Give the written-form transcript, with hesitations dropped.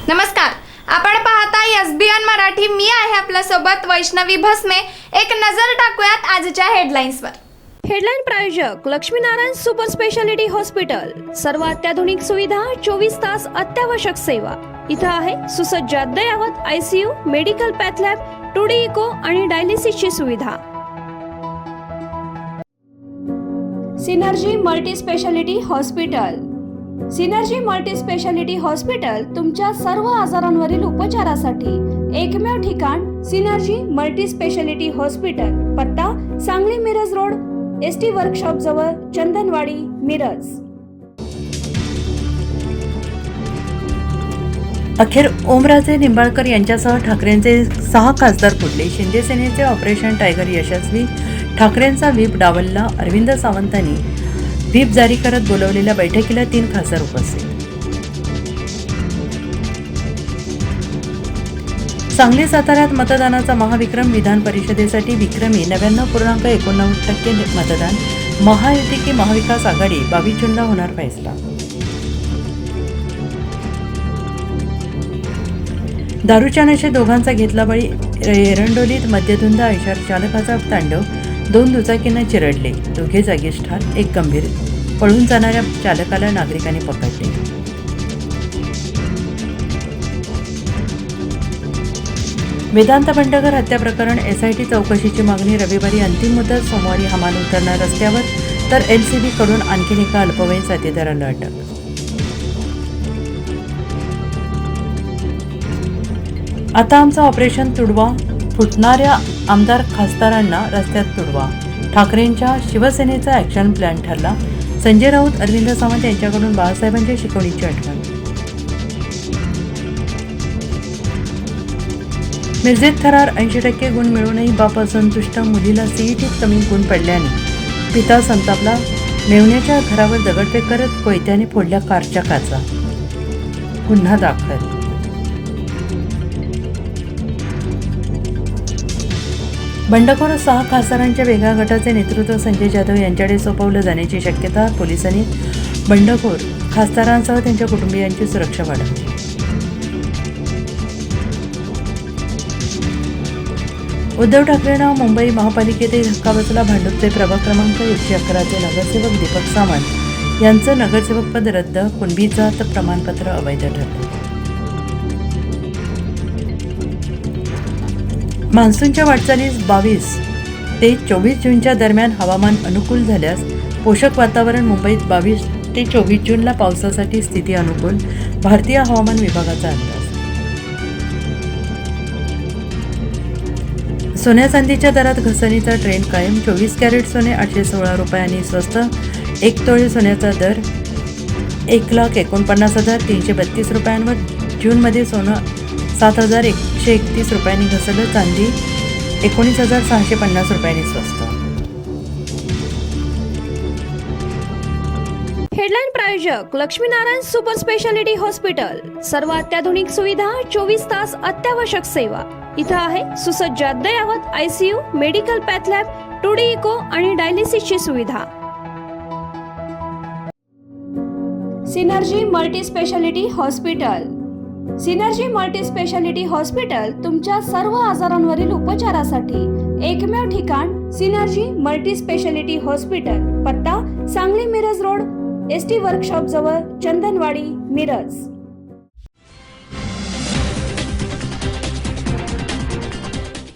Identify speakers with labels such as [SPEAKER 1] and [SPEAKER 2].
[SPEAKER 1] नमस्कार, आपण पाहताय एसबीएन मराठी. मी आहे आपल्या सोबत वैष्णवी भस्मे. एक नजर टाकूयात आजच्या हेडलाईन्सवर.
[SPEAKER 2] हेडलाईन प्रायोजक लक्ष्मीनारायण सुपर स्पेशालिटी हॉस्पिटल. सर्व अत्याधुनिक सुविधा, 24 तास अत्यावश्यक सेवा. इथं आहे सुसज्ज अद्ययावत ICU, medical path lab, 2D echo आणि डायलिसिसची सुविधा. Synergy Multi Speciality Hospital. Synergy Multi Speciality Hospital तुमच्या सर्व आजारांवरील उपचारासाठी एकमेव ठिकाण. Synergy Multi Speciality Hospital. पत्ता Sangli Miraj road, ST workshop जवळ, चंदनवाडी, मिरज.
[SPEAKER 3] अखेर ओमराजे निंबाळकर यांच्यासह ठाकरेंचे 6 खासदार फुटले. शिंदे सेनेचे ऑपरेशन टायगर यशस्वी. ठाकरेंचा व्हीप डावलला. अरविंद सावंतांनी व्हीप जारी करत बोलवलेल्या बैठकीला 3 खासदार उपस्थित. सांगली साताऱ्यात मतदानाचा महाविक्रम. विधान परिषदेसाठी विक्रमी 99.89% मतदान. महायुती की महाविकास आघाडी, 22 जूनला होणार फैसला. दारूच्या नशेत दोघांचा घेतला बळी. एरंडोलीत मद्यधुंद आयशर चालकाचा तांडव. 2 दुचाकींना चिरडले. दोघे जागीच ठार, एक गंभीर. पळून जाणाऱ्या चालकाला नागरिकांनी पकडले. वेदांत भंडकर हत्या प्रकरण. एसआयटी चौकशीची मागणी. रविवारी अंतिम मुदत. सोमवारी हमाल उतरणार रस्त्यावर. तर एलसीबी कडून आणखीन एका अल्पवयीन साथीदाराला अटक. आता आमचं ऑपरेशन तुडवा. फुटणाऱ्या आमदार खासदारांना रस्त्यात तुडवा. ठाकरेंच्या शिवसेनेचा ॲक्शन प्लॅन ठरला. संजय राऊत, अरविंद सावंत यांच्याकडून बाळासाहेबांच्या शिकवणीची आठवण. मिरजेत थरार. 80% गुण मिळूनही बाप असंतुष्ट. मुलीला सीईटीत कमी गुण पडल्याने पिता संतापला. मेवण्याच्या घरावर दगडफेक करत कोयत्याने फोडल्या कारच्या काचा. गुन्हा दाखल. बंडखोर 6 खासदारांच्या वेगळ्या गटाचे नेतृत्व संजय जाधव यांच्याकडे सोपवलं जाण्याची शक्यता. पोलिसांनी बंडखोर खासदारांसह त्यांच्या कुटुंबियांची सुरक्षा वाढवली. उद्धव ठाकरेंना मुंबई महापालिकेतही धक्का बसला. भांडूपचे प्रभाग क्रमांक 111चे नगरसेवक दीपक सावंत यांचं नगरसेवकपद रद्द. कुणबी जात प्रमाणपत्र अवैध ठरलं. मान्सूनच्या वाटचालीस 22 ते 24 जूनच्या दरम्यान हवामान अनुकूल झाल्यास पोषक वातावरण. मुंबईत 22 ते 24 जूनला पावसासाठी स्थिती अनुकूल. भारतीय हवामान विभागाचा अंदाज. सोन्या चांदीच्या दरात घसरणीचा ट्रेंड कायम. 24 कॅरेट सोने 816 रुपयांनी स्वस्त. 1 तोळे सोन्याचा दर 1,49,332 रुपयांवर. जूनमध्ये सोनं 7,131 रुपयांनी घसरलं. चांदी 19,650 रुपयांनी स्वस्त.
[SPEAKER 2] हेडलाईन प्रायोजक लक्ष्मीनारायण सुपर स्पेशालिटी हॉस्पिटल. सर्व अत्याधुनिक सुविधा, 24 तास अत्यावश्यक सेवा. इथं आहे सुसज्ज अद्ययावत ICU, medical path lab, 2D echo आणि डायलिसिसची सुविधा. Synergy Multi Speciality Hospital. Synergy Multi Speciality Hospital तुमच्या सर्व आजारांवरील उपचारासाठी एकमेव ठिकाण. Synergy Multi Speciality Hospital. पत्ता Sangli Miraj road, ST workshop जवळ, चंदनवाडी, मिरज.